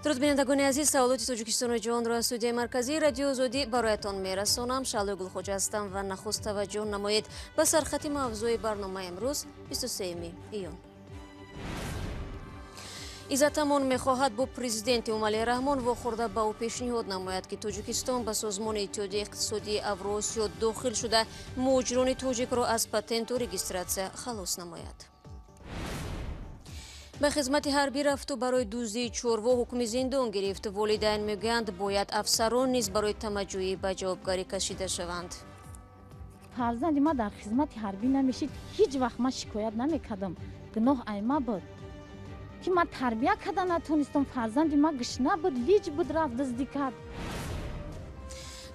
дуруд бинандагони азиз, саволоти Тоҷикистону ҷаҳонро аз студияи марказии радиои Озодӣ бароятон мерасонам. Шаълои Гулхоҷа ҳастам ва нахуст таваҷҷӯҳ намоед ба сархати мавзӯи барномаи имрӯз 23 июн. Иззат Амон мехоҳад бо президенти Эмомалӣ Раҳмон вохӯрда ба ӯ пешниҳод намояд, ки Тоҷикистон ба созмони Иттиҳодияи иқтисодии Авроосиё дохил шуда муҳоҷирони тоҷикро аз патенту регистратсия халос намояд. ба хизмати ҳарбӣ рафту барои дуздии чорво ҳукми зиндон гирифт. Волидайн мегӯянд, бояд афсарон низ барои тамаҷҷӯҳӣ ба ҷавобгарӣ кашида шаванд. фарзанди ма дар хизмати ҳарбӣ намешид, ҳеҷ вақт ма шикоят намекардам. гуноҳ айма буд ки ма тарбия карда натонистам. фарзанди ма гишна буд, виҷ буд, рафт дуздӣ кард.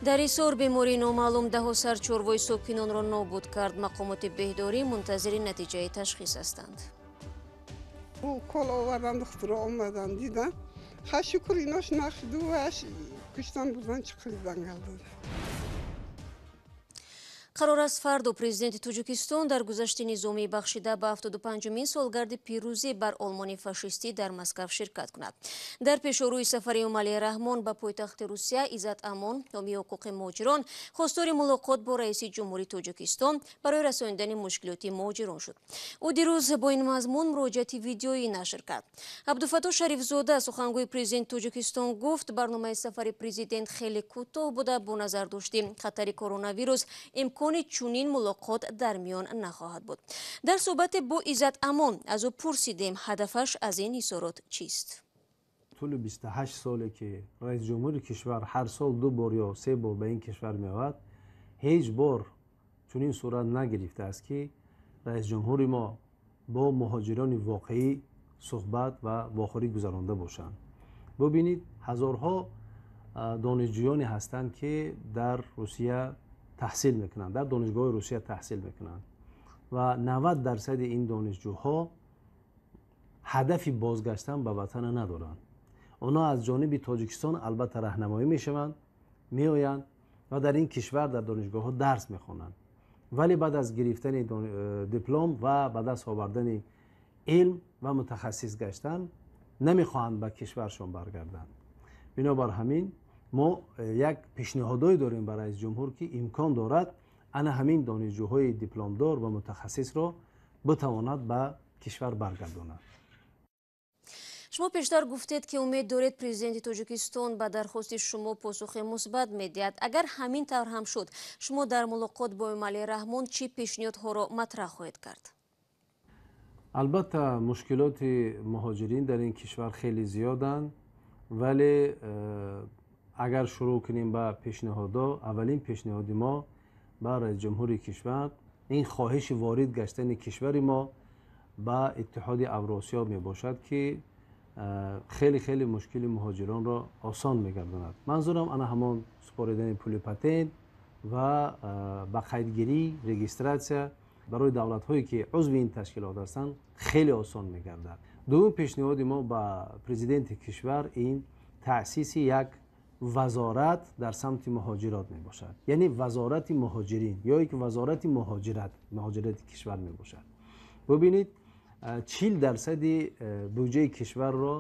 дар Исор бемории номаълум даҳо сар чорвои сокинонро нобуд кард. Мақомоти беҳдорӣ мунтазири натиҷаи ташхис ҳастанд. Кол овардан духтура омадан дидан. Ха шукр инош нахшиду ваш куштан бузан чиқилидан галдад. қарор аст фарду президенти Тоҷикистон дар гузашти низомӣ бахшида ба 75-мин солгарди пирӯзӣ бар олмони фашистӣ дар Москав ширкат кунад. дар пешорӯи сафари Эмомалӣ Раҳмон ба пойтахти Русия, Иззат Амон, ҳомии ҳуқуқи муҳоҷирон, хостори мулоқот бо раиси ҷумҳурии Тоҷикистон барои расонидани мушкилоти муҳоҷирон шуд. ӯ дирӯз бо ин мазмун муроҷиати видеоӣ нашр кард. Абдуфатто Шарифзода, сухангӯи президенти Тоҷикистон, гуфт барномаи сафари президент хеле кӯтоҳ буда бо назар дошти хатари коронавирус имкони чунин мулоқот дар миён нахоҳад буд. дар суҳбате бо Иззат Амон аз ӯ пурсидем ҳадафаш аз ин исорот чист. тӯли 28 соле ки раис ҷумҳури кишвар ҳар сол 2 бор ё 3 бор ба ин кишвар меовад, ҳеҷ бор чунин сурат нагирифтааст ки раис ҷумҳури мо бо муҳоҷирони воқеӣ суҳбат ва вохӯрӣ гузаронда бошанд. бубинед, ҳазорҳо донишҷӯёне ҳастанд ки дар Русия таҳсил мекунанд, дар донишгоҳи Русия таҳсил мекунанд ва 90% ин донишҷӯҳо ҳадафи бозгаштан ба ватана надоранд. онҳо аз ҷониби Тоҷикистон албатта раҳнамоӣ мешаванд, меоянд ва дар ин кишвар дар донишгоҳҳо дарс мехонанд, вале баъд аз гирифтани диплом ва ба даст овардани илм ва мутахассис гаштан намехоҳанд ба кишваршон баргарданд. бинобар ҳамин мо як пешниҳодое дорем ба раис ҷумҳур ки имкон дорад ана ҳамин донишҷӯҳои дипломдор ва мутахассисро битавонад ба кишвар баргардонад. шумо пештар гуфтед ки умед доред президенти Тоҷикистон ба дархости шумо посухи мусбат медиҳад. агар ҳамин тавр ҳам шуд, шумо дар мулоқот бо Эмомалӣ Раҳмон чӣ пешниҳодҳоро матраҳ хоҳед кард? албатта мушкилоти муҳоҷирин дар ин кишвар хеле зиёданд, вале агар шурӯъ кунем ба пешниҳодо, аввалин пешниҳоди мо ба раис ҷумҳури кишвар ин хоҳиши ворид гаштани кишвари мо ба иттиҳоди Авроосиё мебошад ки хеле мушкили муҳоҷиронро осон мегардонад. манзурам ана ҳамон супоридани пули патент ва ба қайдгирӣ, регистратсия барои давлатҳое ки узви ин ташкилот ҳастанд хеле осон мегардад. дуввум пешниҳоди мо ба президенти кишвар ин таъсиси як вазорат дар самти муҳоҷирот мебошад, яъне вазорати муҳоҷирин ё ки вазорати муҳоҷирати кишвар мебошад. бубинед, 40% буҷаи кишварро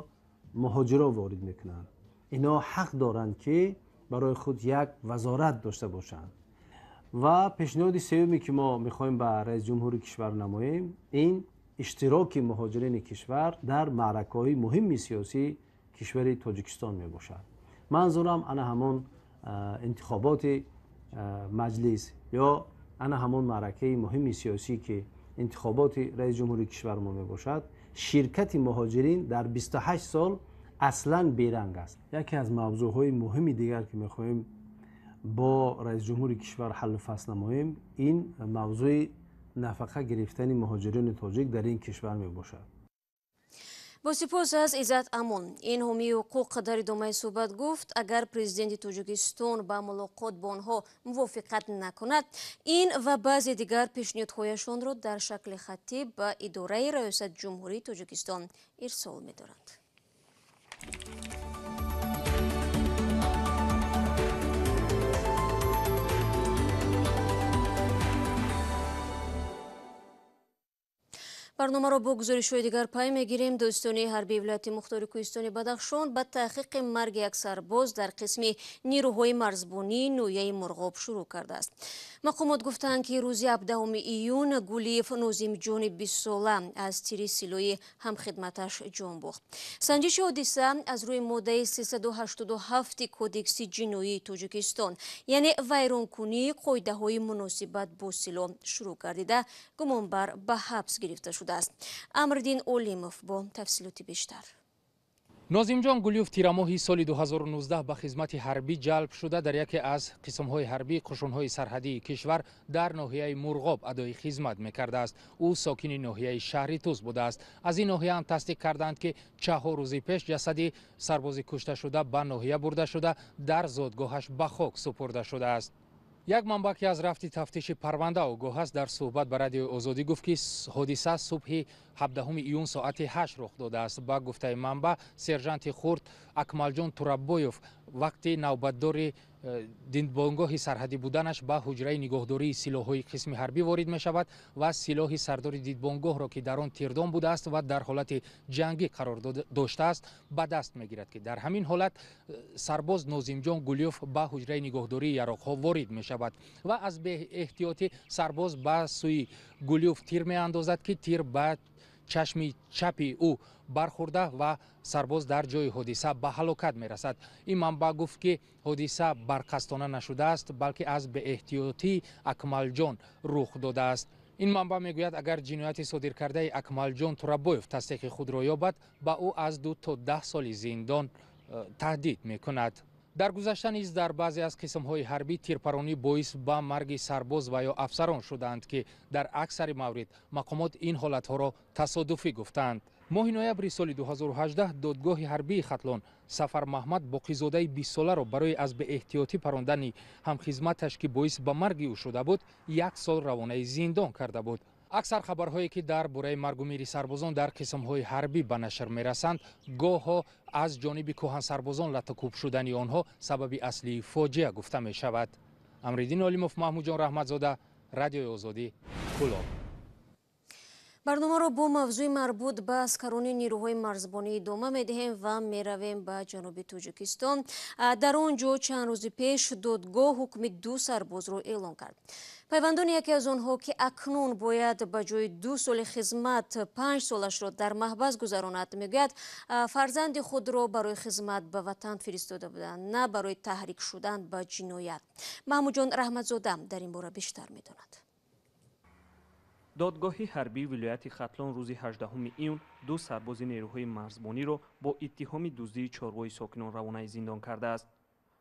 муҳоҷиро ворид мекунанд. ино ҳақ доранд ки барои худ як вазорат дошта бошанд. ва пешниҳоди сеюме ки мо мехоҳем ба раис ҷумҳури кишвар намоем, ин иштироки муҳоҷирини кишвар дар маъракаҳои муҳими сиёсии кишвари Тоҷикистон мебошад. манзурам ана ҳамон интихоботи маҷлис ё ана ҳамон маъракаи муҳими сиёсӣ ки интихоботи раис ҷумҳури кишвар мо мебошад, ширкати муҳоҷирин дар 28 сол аслан беранг аст. яке аз мавзӯъҳои муҳими дигар ки мехоҳем бо раис ҷумҳури кишвар ҳаллу фасл намоем, ин мавзӯи нафақа гирифтани муҳоҷирони тоҷик дар ин кишвар мебошад. бо сипос аз Иззат Амон, ин ҳомии ҳуқуқ дар идомаи суҳбат гуфт, агар президенти Тоҷикистон ба мулоқот бо онҳо мувофиқат накунад, ин ва баъзе дигар пешниҳодҳояшонро дар шакли хаттӣ ба идораи раёсатҷумҳурии Тоҷикистон ирсол медоранд. برنامه با گزارش‌های دیگر پای میگیریم. دوستان حربی ولایت مختار کوهستان بدخشان به تحقیق مرگ یک سرباز در قسم نیروهای مرزبانی نویه مرغاب شروع کرده است. مقامات گفتند که روز 17 ایون گولیف نوزیم جون 20 ساله از تیر سیلوی همخدمتش جان باخت. سنجش حادثه از روی ماده 387 کودکس جنایی تاجیکستان یعنی ویرانکنی قاعده‌های مناسبت با سلاح شروع گردیده گمانبر به حبس گرفته شده است. امردین اولیموف با تفصیلات بیشتر. ناظم جان گولیوف تیرماهی سال 2019 به خدمت حربی جلب شده در یکی از قسم‌های حربی قشون‌های سرحدی کشور در ناحیه مرغاب ادای خدمت می‌کرده است. او ساکن ناحیه شهری توس بوده است. از این ناحیه هم تصدیق کردند که 4 روز پیش جسد سرباز کشته شده به ناحیه برده شده در زادگاهش به خاک سپرده شده است. یک منبع که از رفت تفتیش پرونده آگاه است در صحبت با رادیو آزادی گفت که حادثه صبح 17 ایون ساعت 8 رخ داده است. با گفته منبع سرژانت خرد اکمالجان تورابویوف وقتی نوبتدار دیدبانگاه سرحدی بودنش به حجره نگهداری سلاح‌های قسم حربی وارد می شود و سلاح سردار دیدبانگاه را که در آن تیردان بوده است و در حالت جنگی قرار داشته است به دست می گیرد که در همین حالت سرباز ناظم جان گولیوف به حجره نگهداری یراق‌ها وارد می شود و از به احتیاطی سرباز به سوی گولیوف تیر می اندازد که تیر به چشم چپی او برخورده و سرباز در جای حادثه به هلاکت می رسد. این منبع گفت که حادثه برقصدانه نشده است بلکه از به احتیاطی اکمال جان رخ داده است. این منبع میگوید اگر جنایت صادر کرده اکمال جان تورابویف تصدیق خود را یابد با او از 2 تا 10 سال زندان تهدید می کند. در گذشته نیز در بعضی از قسم‌های حربی تیرپرانی باعث به مرگ سرباز و یا افسران شدند که در اکثر موارد مقامات این حالت‌ها را تصادفی گفتند. ماه نوامبر سال 2018 دادگاه حربی ختلان سفر محمد باقی‌زاده 20 ساله را برای از به احتیاطی پراندن همخدمتش که باعث به مرگ او شده بود 1 سال روانه زندان کرده بود. اکثر خبرهایی که در باره مرگ و میر سربازان در قسم‌های حربی به نشر می‌رسند گاه‌ها از جانب کهن سربازان لطکوب شدن آنها سبب اصلی فاجعه گفته می شود. امردین اولیموف، محمود جان رحمتزاده، رادیو آزادی، کلاب. برنامه را با موضوع مربوط به اسکران نیروهای مرزبانی ادامه می‌دهیم و می‌رویم به جنوب تاجیکستان. در آنجا چند روز پیش دادگاه حکم 2 سرباز را اعلام کرد. پیوندان یکی از آنها که اکنون باید به جای 2 سال خدمت 5 سالش را در محبس گذراند میگوید فرزند خود را برای خدمت به وطن فرستاده بودند نه برای تحریک شدن به جنایت. محمود جان رحمتزاده در این باره بیشتر می‌داند. دادگاه حربی ولایت ختلان روز 18 ایون 2 سرباز نیروهای مرزبانی را با اتهام دزدی چارواهای ساکنان روانه زندان کرده است.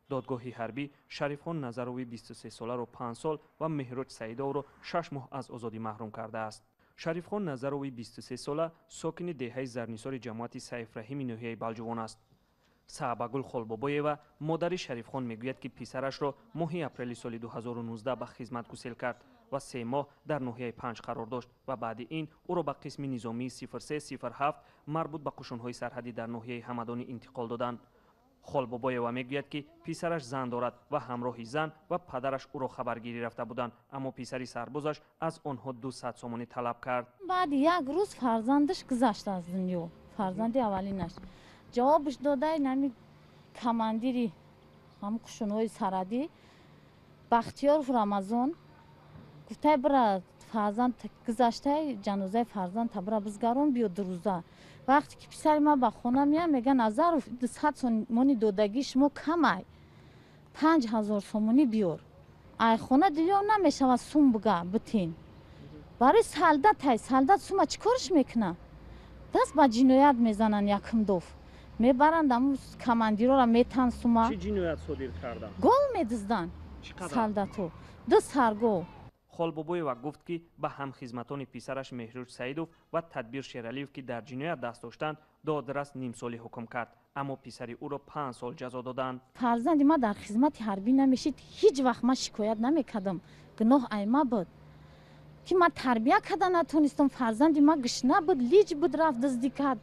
دادگاه حربی شریفخان نظروی 23 ساله را 5 سال و مهراج سعیدو را 6 ماه از آزادی محروم کرده است. شریفخان نظروی 23 ساله ساکن دهه زرنیسار جماعت سیف رحیم ناحیه بلجوان است. صعبگل خالبابایوا مادر شریفخان میگوید که پسرش را ماه اپریل سال 2019 به خدمت گسیل کرد و 3 ماه در ناحیه 5 قرار داشت و بعد این او را به قسم نظامی 0307 مربوط به قشون‌های سرحدی در ناحیه همدانی انتقال دادند. خالبابایوا میگوید که پسرش زن دارد و همراه زن و پدرش او را خبرگیری رفته بودند اما پسر سربازش از آنها 200 سومانی طلب کرد. بعد یک روز فرزندش گذشت از دنیا، فرزند اولینش جوابش داده نمی کماندیری هم قشون‌های سرحدی بختیار رمضان گفته برا فرزند گذشته جنازه فرزند تبرا بزگران بیا 2 روزه. وقتی که پسر ما به خونه میاد میگن از 200 سومانی دادگی شما کمه 5000 سومانی بیار. ای خونه دیگه نمیشه و سوم بگه بتین برای سالدت سوم چیکارش میکنه؟ دست به جنایت میزنن یکم دوف میبرند امو کماندیرا را میتن سوم. چی جنایت صادر کردن؟ گل میدزدن سالدتو 2 سرگو. خالبابایوا گفت که به همخدمتان پسرش مهراج سعیدوف و تدبیر شیرالیف که در جنایت دست داشتند دادرس نیم سالی حکم کرد اما پسر او را 5 سال جزا دادند. فرزند ما در خدمت حربی نمیشید هیچ وقت ما شکایت نمیکردم گناه ایما بود که ما تربیت کرده نتونستم فرزند ما گشنه بود لیج بود رفت دزدی کرد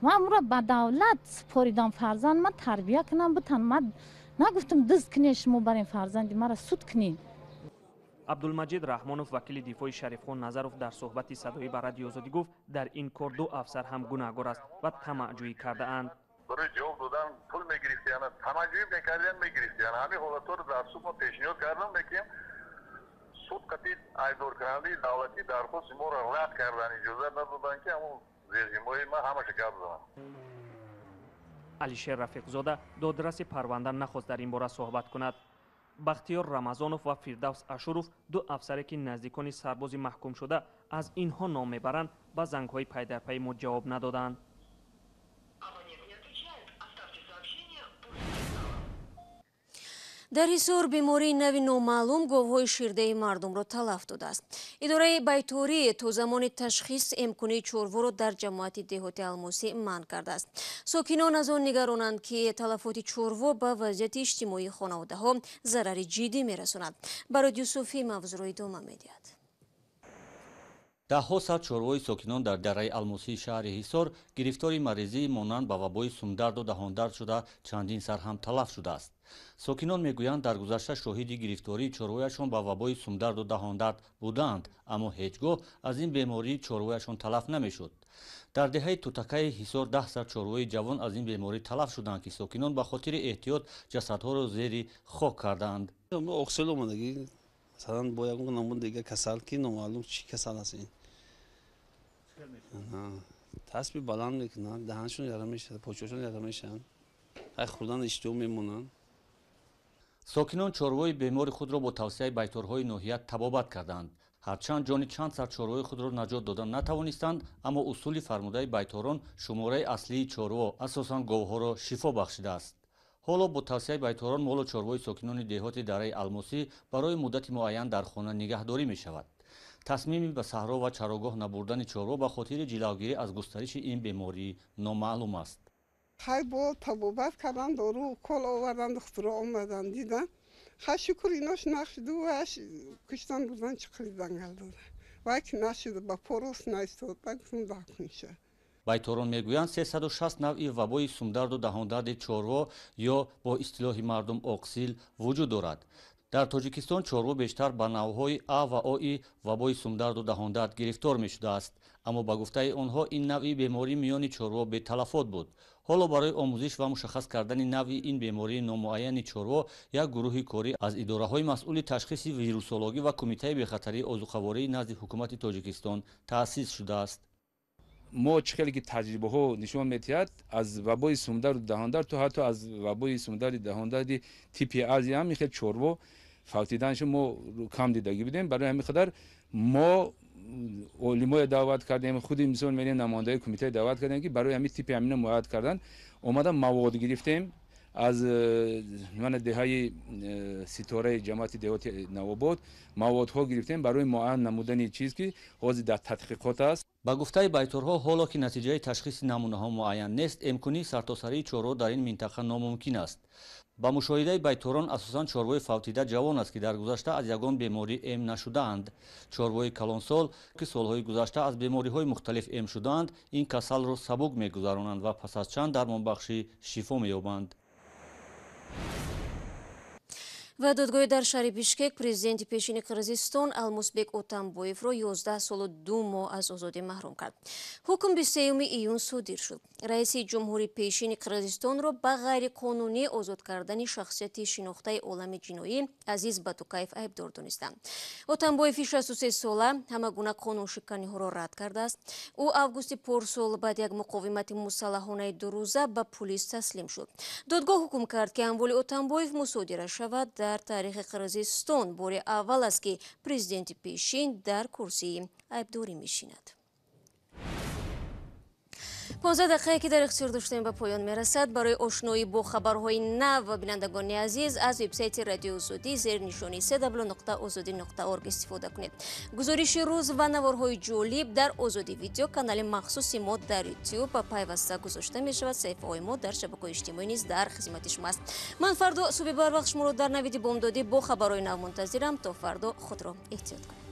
ما امرا به دولت سپاریدم فرزند ما تربیت کنم بتن ما نگفتم دزد کنی شما برین فرزند ما را سود کنین. абдулмаҷид раҳмонов вакили дифои шарифхон назаров дар суҳбати садоӣ ба радиои озодӣ гуфт дар ин кор ду афсар ҳам гунаҳгор аст ва тамаъҷӯӣ кардаанд. برای جواب دادن پول میگرفتی یا نه تماجی میکردن میگرفتی یا نه همین حالت رو در سود ما پیشنهاد کردم میکنیم سود قطعی ایدور کننده دولتی درخواست ما را رد کردن اجازه ندادن که همون رژیمای ما همش گپ زدن. алишер рафиқзода додраси парванда нахост дар ин бора суҳбат кунад. бахтиёр рамазонов ва фирдавс ашуров ду афсаре ки наздикони сарбози маҳкум шуда аз инҳо ном мебаранд ба зангҳои пайдарпай мо ҷавоб надоданд. дар ҳисор бемории нави номаълум говҳои ширдаи мардумро талаф додааст. идораи байторӣ то замони ташхис эмкунии чорворо дар ҷамоати деҳоти алмосӣ манъ кардааст. сокинон аз он нигаронанд ки талафоти чорво ба вазъияти иҷтимоии хонаводаҳо зарари ҷиддӣ мерасонад. бароди юсуфӣ мавзӯъро идома медиҳад. даҳҳо сад чорвои сокинон дар дараи алмосии шаҳри ҳисор гирифтори марезии монанд ба вабои сумдардудаҳондард шуда чандин сар ҳам талаф шудааст. сокинон мегӯянд дар гузашта шоҳиди гирифтории чорвояшон ба вабои сумдарду таҳондард буданд, аммо ҳеҷ гоҳ аз ин бемории чорвояшон талаф намешуд. дар деҳаи тутакаи ҳисор 10 сар чорвои ҷавон аз ин беморӣ талаф шуданд ки сокинон ба хотири эҳтиёт ҷасадҳоро зери хок кардаанд. оқсил омадагӣ масалан бо ягон намуд дига касал ки номаълум чӣ касал аст ин тасби баланд мекунад, даҳаншон яра мешавад, почашон яра мешаванд, ай хӯрдан иштиҳо мемонанд. сокинон чорвои бемори худро бо тавсияи байторҳои ноҳия табобат карданд. ҳарчанд ҷони чанд сар чорвои худро наҷот дода натавонистанд, аммо усули фармудаи байторон шумораи аслии чорво асосан говҳоро шифо бахшидааст. ҳоло бо тавсияи байторон молу чорвои сокинони деҳоти дараи алмосӣ барои муддати муайян дар хона нигаҳдорӣ мешавад. тасмими ба саҳро ва чарогоҳ набурдани чорво ба хотири ҷилавгирӣ аз густариши ин беморӣ номаълум аст. ҳай бо табобат кардан дору кол овардан духтуро омадан дидан ҳай шукр инош нашуду ваш куштан бурдан чиқидан галдода вай ки нашуду ба порос наистод гуфтам дакунша. байторон мегӯянд 360 навъи вабои сумдарду таҳондарди чорво ё бо истилоҳи мардум оқсил вуҷуд дорад. дар тоҷикистон чорво бештар ба навъҳои А ва Ои вабои сумдарду таҳондард гирифтор мешудааст, аммо ба гуфтаи онҳо ин навъи беморӣ миёни чорво беталафот буд. ҳоло барои омӯзиш ва мушаххас кардани навъи ин бемории номуайяни чорво як гурӯҳи корӣ аз идораҳои масъули ташхиси вирусологӣ ва кумитаи бехатарии озуқавории назди ҳукумати тоҷикистон таъсис шудааст. мо чӣ хеле ки таҷрибаҳо нишон медиҳад аз вабои сумдару таҳондард то ҳатто аз вабои сумдари таҳондарди типи ази ҳам хел чорво фавтиданашо мо кам дидагӣ будем. барои ҳамин қадар мо олимое даъват кардем, худи мисол мерем намояндаи кумитаи даъват кардем ки барои ҳамин типи ҳамина муайяд кардан омада мавод гирифтем аз мана деҳаи ситораи ҷамоати деҳоти навобод маводҳо гирифтем барои муайян намудани чиз ки ҳозир дар тадқиқот аст. ба гуфтаи байторҳо ҳоло ки натиҷаи ташхиси намунаҳо муайян нест, эмкунии сартосарии чорво дар ин минтақа номумкин аст. ба мушоҳидаи байторон асосан чорвои фавтида ҷавон аст ки дар гузашта аз ягон беморӣ эм нашудаанд. чорвои калонсол ки солҳои гузашта аз бемориҳои мухталиф эм шудаанд, ин касалро сабук мегузаронанд ва пас аз чанд дармонбахшӣ шифо меёбанд. ва додгоҳи дар шаҳри бишкек президенти пешини қирғизистон Алмусбек Отамбоевро 11 солу 2 моҳ аз озодӣ маҳрум кард. ҳукм 23 июн содир шуд. раиси ҷумҳури пешини қирғизистонро ба ғайриқонунӣ озод кардани шахсияти шинохтаи олами ҷиноӣ Азиз Батукаев айбдор донистанд. Отамбоев 63 сола ҳама гуна қонуншиканиҳоро рад кардааст. ӯ августи порсол баъд як муқовимати мусаллаҳонаи дурӯза ба пулис таслим шуд. додгоҳ ҳукм кард ки амволи Отамбоев мусодира шавад. дар таърихи Қирғизистон бори аввал аст ки президенти пешин дар курсии айбдорӣ мешинад. 15 дақиқае ки дар ихтиёр доштем ба поён мерасад. барои ошноӣ бо хабарҳои нав ва бинандагони азиз аз вебсайти радиои озодӣ зери нишони www.ozodi.org истифода кунед. гузориши рӯз ва наворҳои ҷолиб дар озодӣ видео канали махсуси мо дар YouTube пайваста гузошта мешавад. саҳифаҳои мо дар шабакаҳои иҷтимоӣ низ дар хизмати шумоаст. ман фардо субҳи барвақт шуморо дар навиди бомдодӣ бо хабарҳои нав мунтазирам. то фардо худро эҳтиёт кунед.